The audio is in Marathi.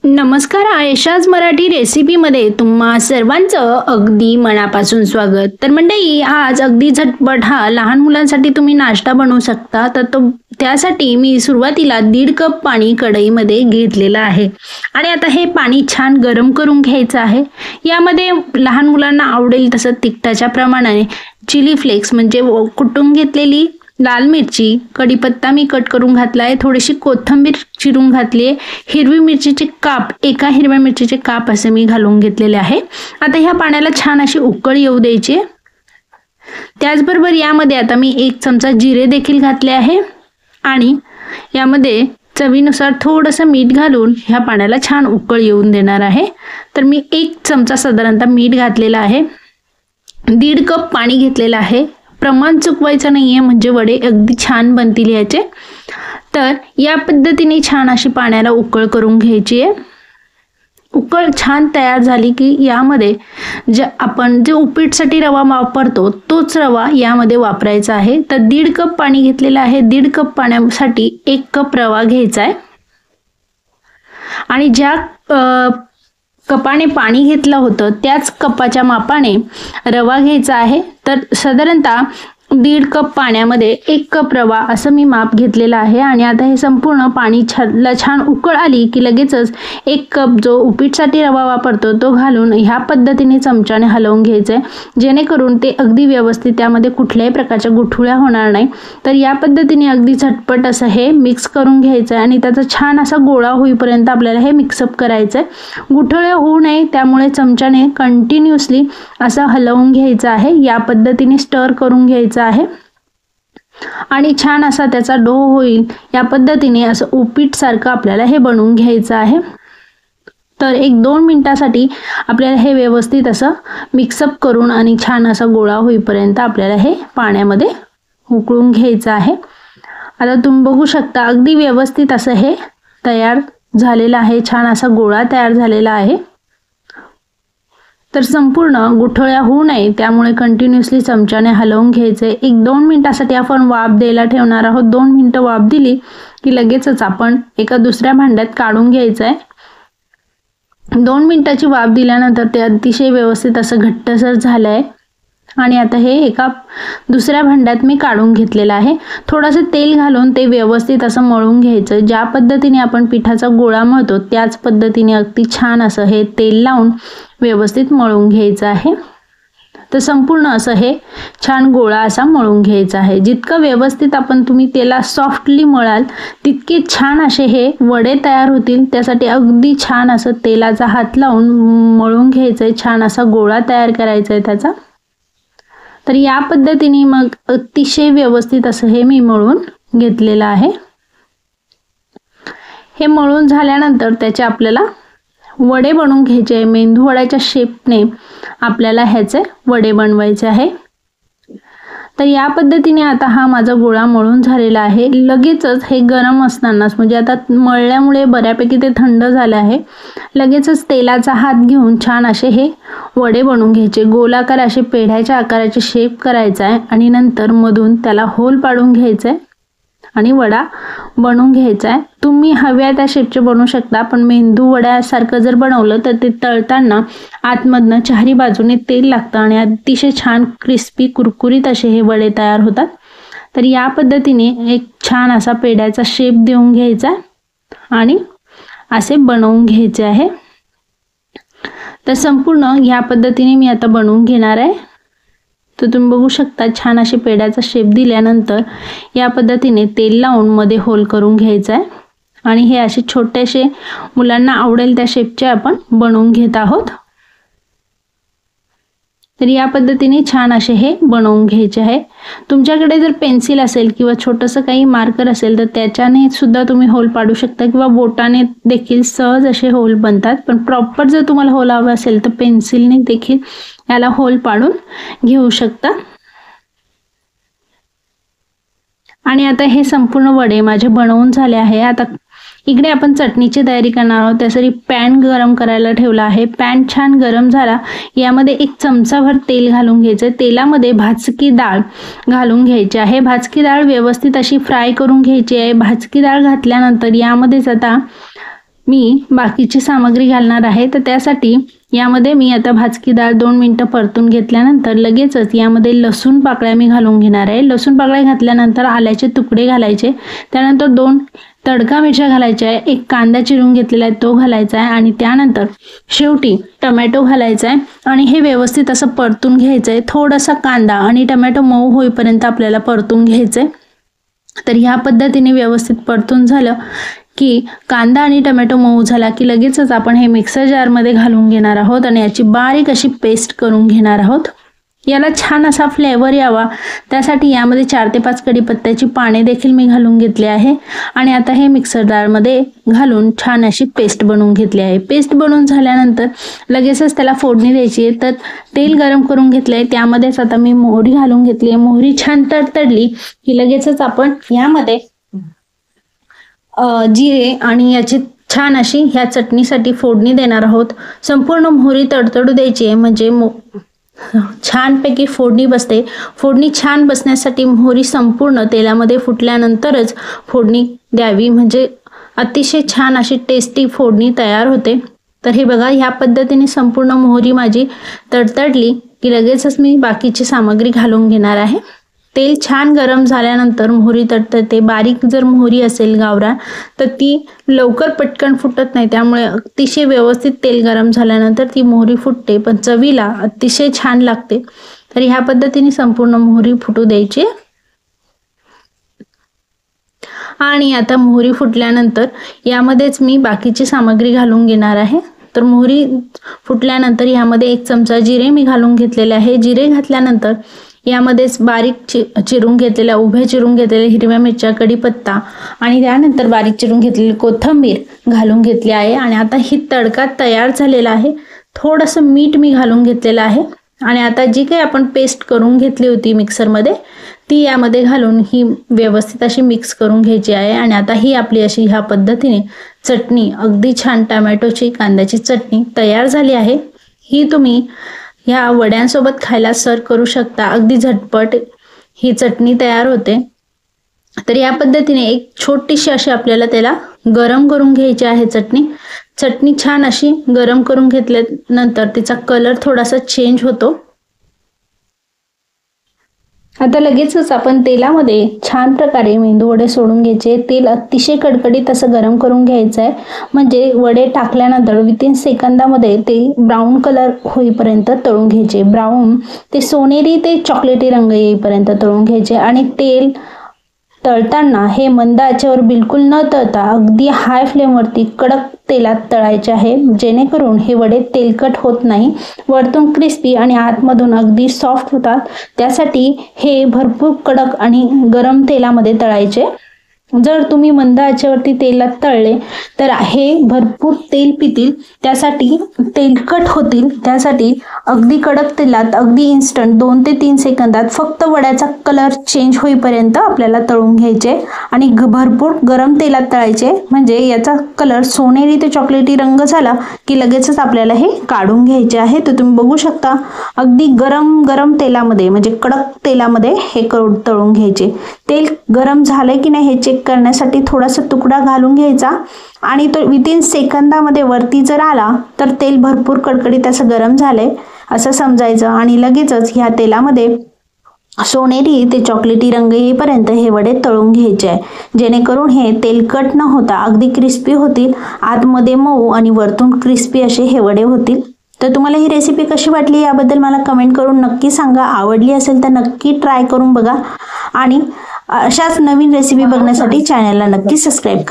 नमस्कार. आयशाज मराठी रेसिपीमध्ये तुम्हा सर्वांचं अगदी मनापासून स्वागत. तर मंडळी, आज अगदी झटपट हा लहान मुलांसाठी तुम्ही नाश्ता बनवू शकता. तर त्यासाठी मी सुरुवातीला 1.5 कप पाणी कढईमध्ये घेतलेलं आहे आणि आता हे पाणी छान गरम करून घ्यायचं आहे. यामध्ये लहान मुलांना आवडेल तसं तिखटाच्या प्रमाणाने चिली फ्लेक्स म्हणजे कुटून घेतलेली लाल मिरची, कढीपत्ता मी कट करून घातला आहे, थोडीशी कोथिंबीर चिरून घातली आहे, हिरवी मिरचीचे काप, एका हिरव्या मिरचीचे काप असे मी घालून घेतलेले आहे. आता ह्या पाण्याला छान अशी उकळ येऊ द्यायची. त्याचबरोबर यामध्ये आता मी 1 चमचा जिरे देखील घातले आहे आणि यामध्ये चवीनुसार थोडंसं मीठ घालून ह्या पाण्याला छान उकळ येऊन देणार आहे. तर मी 1 चमचा साधारणतः मीठ घातलेला आहे. 1.5 कप पाणी घेतलेलं आहे. प्रमाण चुकवायचं नाहीये म्हणजे वडे अगदी छान बनतील याचे. तर या पद्धतीने छान अशी पाण्याला उकळ करून घ्यायची आहे. उकळ छान तयार झाली की यामध्ये आपण जे उपीटसाठी रवा वापरतो तोच रवा यामध्ये वापरायचा आहे. तर 1.5 कप पाणी घेतलेलं आहे. 1.5 कप पाण्यासाठी 1 कप रवा घ्यायचा आहे आणि ज्या कपाने पाणी घेतलं होतं त्याच कपाच्या मापाने रवा घ्यायचा आहे. तर साधारणतः 1.5 कप पाण्यामध्ये 1 कप रवा असं मी माप घेतलेला आहे आणि आता हे संपूर्ण पाणी छान उकळ आली की लगेचच 1 कप जो उपीटसाठी रवा वापरतो तो घालून ह्या पद्धतीने चमच्याने हलवून घ्यायचे, जेणेकरून ते अगदी व्यवस्थित त्यामध्ये कुठल्याही प्रकारच्या गुठळ्या होणार नाही. तर या पद्धतीने अगदी झटपट असं हे मिक्स करून घ्यायचं आणि त्याचा छान असा गोळा होईपर्यंत आपल्याला हे मिक्सअप करायचं आहे. गुठळ्या होऊ नये त्यामुळे चमच्याने कंटिन्युअसली असं हलवून घ्यायचं आहे. या पद्धतीने स्टर करून घ्यायचं आहे आणि छान असा त्याचा डो होईल या पद्धतीने असं उपीट सारखं आपल्याला हे बनवून घ्यायचं आहे. तर 1-2 मिनिटासाठी आपल्याला हे व्यवस्थित असं मिक्सअप करून आणि छान असा गोळा होईपर्यंत आपल्याला हे पाण्यामध्ये उकळून घ्यायचं आहे. आता तुम्ही बघू शकता अगदी व्यवस्थित असं हे तयार झालेलं आहे. छान असा गोळा तयार झालेला आहे. तर संपूर्ण गुठळ्या होऊ नये त्यामुळे कंटिन्युअसली चमच्याने हलवून घ्यायचे. 1-2 मिनिटासाठी आपण वाफ द्यायला ठेवणार आहोत. 2 मिनिटं वाफ दिली की लगेचच आपण एका दुसऱ्या भांड्यात काढून घ्यायचं आहे. 2 मिनिटाची वाफ दिल्यानंतर ते अतिशय व्यवस्थित असं घट्टसर झालं आहे आणि आता हे एका दुसऱ्या भांड्यात मी काढून घेतलेलं आहे. थोडंसं तेल घालून ते व्यवस्थित असं मळून घ्यायचं. ज्या पद्धतीने आपण पिठाचा गोळा मळतो त्याच पद्धतीने अगदी छान असं हे तेल लावून व्यवस्थित मळून घ्यायचं आहे. तर संपूर्ण असं हे छान गोळा असा मळून घ्यायचा आहे. जितकं व्यवस्थित तुम्ही त्याला सॉफ्टली मळाल तितके छान असे हे वडे तयार होतील. त्यासाठी अगदी छान असं तेलाचा हात लावून मळून घ्यायचं आहे. छान असा गोळा तयार करायचा आहे त्याचा. तर या पद्धतीने मग अतिशय व्यवस्थित असं हे मी मळून घेतलेलं आहे. हे मळून झाल्यानंतर त्याचे आपल्याला वडे बनवून घ्यायचे आहे. मेंदू वड्याच्या शेपने आपल्याला ह्याचे वडे बनवायचे आहे. तर या पद्धतीने आता हा माझा गोळा मळून झालेला आहे. लगेचच हे गरम असतानाच म्हणजे आता मळल्यामुळे बऱ्यापैकी ते थंड झाले आहे. लगेचच तेलाचा हात घेऊन छान असे हे वडे बनवून घ्यायचे. गोलाकार असे पेढ्याच्या आकाराचे शेप करायचा आहे आणि नंतर मधून त्याला होल पाडून घ्यायचं आहे आणि वडा बनवून घ्यायचा आहे. तुम्ही हव्या त्या शेपचे बनवू शकता, पण मेंदू वड्यासारखं जर बनवलं तर ते तळताना आतमधनं चारी बाजूने तेल लागतं आणि अतिशय छान क्रिस्पी कुरकुरीत असे हे वडे तयार होतात. तर या पद्धतीने एक छान असा पेढ्याचा शेप देऊन घ्यायचा आणि असे बनवून घ्यायचे आहे. तर संपूर्ण ह्या पद्धतीने मी आता बनवून घेणार आहे. तर तुम्ही बघू शकता छान असे पेढ्याचा शेप दिल्यानंतर या पद्धतीने तेल लावून मध्ये होल करून घ्यायचा आहे आणि हे असे छोटेसे मुलांना आवडेल त्या शेपचे आपण बनवून घेत आहोत. तर या पद्धतीने छान असे हे बनवून घ्यायचे आहे. तुमच्याकडे जर पेन्सिल असेल किंवा छोटंसं काही मार्कर असेल तर त्याच्याने सुद्धा तुम्ही होल पाडू शकता किंवा बोटाने देखील सहज असे होल बनतात. पण प्रॉपर जर तुम्हाला होल हवं असेल तर पेन्सिलने देखील याला होल पाडून घेऊ शकता. आणि आता हे संपूर्ण वडे माझे बनवून झाले आहे. आता इकडे आपण चटणीची तयारी करणार आहोत. त्यासाठी पॅन गरम करायला ठेवला आहे. पॅन छान गरम झाला यामध्ये 1 चमचाभर तेल घालून घ्यायचं. तेलामध्ये भाजकी डाळ घालून घ्यायची आहे. भाजकी डाळ व्यवस्थित अशी फ्राय करून घ्यायची आहे. भाजकी डाळ घातल्यानंतर यामध्येच आता मी बाकीची सामग्री घालणार आहे। तर त्यासाठी यामध्ये मी आता भाजकी डाळ 2 मिनिटं परतून घेतल्यानंतर लगेचच यामध्ये लसूण पाकळ्या मी घालून घेणार आहे। लसूण पाकळ्या घातल्यानंतर आल्याचे तुकडे घालायचे, त्यानंतर 2 तडका मिरच्या घालायच्या आहे, 1 कांदा चिरून घेतलेला आहे तो घालायचा आहे आणि त्यानंतर शेवटी टोमॅटो घालायचा आहे आणि हे व्यवस्थित असं परतून घ्यायचं आहे। थोडासा कांदा आणि टोमॅटो मऊ होईपर्यंत आपल्याला परतून घ्यायचं आहे। तर ह्या पद्धतीने व्यवस्थित परतून झालं की कांदा आणि टोमॅटो मऊ झाला की लगेचच आपण हे मिक्सर जारमध्ये घालून घेणार आहोत आणि याची बारीक अशी पेस्ट करून घेणार आहोत। याला छान असा फ्लेवर यावा त्यासाठी यामध्ये 4 ते 5 कढीपत्त्याची पाने देखील मी घालून घेतले आहे आणि आता हे मिक्सर जारमध्ये घालून छान अशी पेस्ट बनवून घेतली आहे। पेस्ट बनवून झाल्यानंतर लगेचच त्याला फोडणी द्यायची आहे। तर तेल गरम करून घेतले आहे, त्यामध्येच आता मी मोहरी घालून घेतली आहे। मोहरी छान तडतडली की लगेचच आपण यामध्ये जिरे आणि याची छान अशी ह्या चटणीसाठी फोडणी देणार आहोत। संपूर्ण मोहरी तडतडू द्यायची आहे म्हणजे छानपैकी फोडणी बसते। फोडणी छान बसण्यासाठी मोहरी संपूर्ण तेलामध्ये फुटल्यानंतरच फोडणी द्यावी, म्हणजे अतिशय छान अशी टेस्टी फोडणी तयार होते। तर हे बघा, ह्या पद्धतीने संपूर्ण मोहरी माझी तडतडली की लगेचच मी बाकीची सामग्री घालून घेणार आहे। तेल छान गरम झाल्यानंतर मोहरी तडतडते। बारीक जर मोहरी असेल गावरान तर ती लवकर पटकन फुटत नाही, त्यामुळे अतिशय व्यवस्थित तेल गरम झाल्यानंतर ती मोहरी फुटते, पण चवीला अतिशय छान लागते। तर ह्या पद्धतीने संपूर्ण मोहरी फुटू द्यायची आणि आता मोहरी फुटल्यानंतर यामध्येच मी बाकीची सामग्री घालून घेणार आहे। तर मोहरी फुटल्यानंतर यामध्ये 1 चमचा जिरे मी घालून घेतलेले आहे। जिरे घातल्यानंतर यामध्येच बारीक चिरून घेतलेल्या उभ्या चिरून घेतलेल्या हिरव्या मिरच्या, कढीपत्ता आणि त्यानंतर बारीक चिरून घेतलेली कोथिंबीर घालून घेतली आहे आणि आता ही तडका तयार झालेला आहे। थोडंसं मीठ मी घालून घेतलेलं आहे आणि आता जी काही आपण पेस्ट करून घेतली होती मिक्सरमध्ये ती यामध्ये घालून ही व्यवस्थित अशी मिक्स करून घ्यायची आहे आणि आता ही आपली अशी ह्या पद्धतीने चटणी अगदी छान टोमॅटोची कांद्याची चटणी तयार झाली आहे। ही तुम्ही ह्या वड्यांसोबत खायला सर्व करू शकता। अगदी झटपट ही चटणी तयार होते। तर या पद्धतीने एक छोटीशी अशी आपल्याला त्याला गरम करून घ्यायची आहे चटणी छान अशी गरम करून घेतल्यानंतर तिचा कलर थोडासा चेंज होतो। आता लगेचच आपण तेलामध्ये छान प्रकारे मेंदू वडे सोडून घ्यायचे। तेल अतिशय कडकडीत असं गरम करून घ्यायचं आहे, म्हणजे वडे टाकल्यानंतर विथिन सेकंदामध्ये ते ब्राऊन कलर होईपर्यंत तळून घ्यायचे। ब्राऊन ते सोनेरी ते चॉकलेटी रंग येईपर्यंत तळून घ्यायचे आणि तेल तळताना हे मंद आचेवर बिलकुल न तळता अगदी हाय फ्लेमवरती कडक तेलात तळायचे आहे, जेणेकरून हे वडे तेलकट होत नाही, वरतून क्रिस्पी आणि आतमधून अगदी सॉफ्ट होतात। त्यासाठी हे भरपूर कडक आणि गरम तेलामध्ये तळायचे। जर तुम्ही मंद आचेवरती तेलात तळले तर हे भरपूर तेल पितील, त्यासाठी तेलकट होतील। त्यासाठी अगदी कडक तेलात अगदी इन्स्टंट 2 ते 3 सेकंदात फक्त वड्याचा कलर चेंज होईपर्यंत आपल्याला तळून घ्यायचे आणि भरपूर गरम तेलात तळायचे, म्हणजे याचा कलर सोनेरी ते चॉकलेटी रंग झाला की लगेचच आपल्याला हे काढून घ्यायचे आहे। तर तुम्ही बघू शकता अगदी गरम तेलामध्ये म्हणजे कडक तेलामध्ये हे तळून घ्यायचे। तेल गरम झाले की नाही हे चेक करण्यासाठी थोडासा तुकडा घालून घ्यायचा आणि तो विथिन सेकंदामध्ये वरती जर आला तर तेल भरपूर कडकडीत असं गरम झालंय असं समजायचं आणि लगेचच ह्या तेलामध्ये सोनेरी ते चॉकलेटी रंग येईपर्यंत हे वडे तळून घ्यायचे आहे, जेणेकरून हे तेलकट न होता अगदी क्रिस्पी होतील, आतमध्ये मऊ आणि वरतून क्रिस्पी असे हे वडे होतील। तर तुम्हाला ही रेसिपी कशी वाटली याबद्दल मला कमेंट करून नक्की सांगा। आवडली असेल तर नक्की ट्राय करून बघा आणि अशाच नवीन रेसिपी बघण्यासाठी चॅनलला नक्की सबस्क्राईब करा।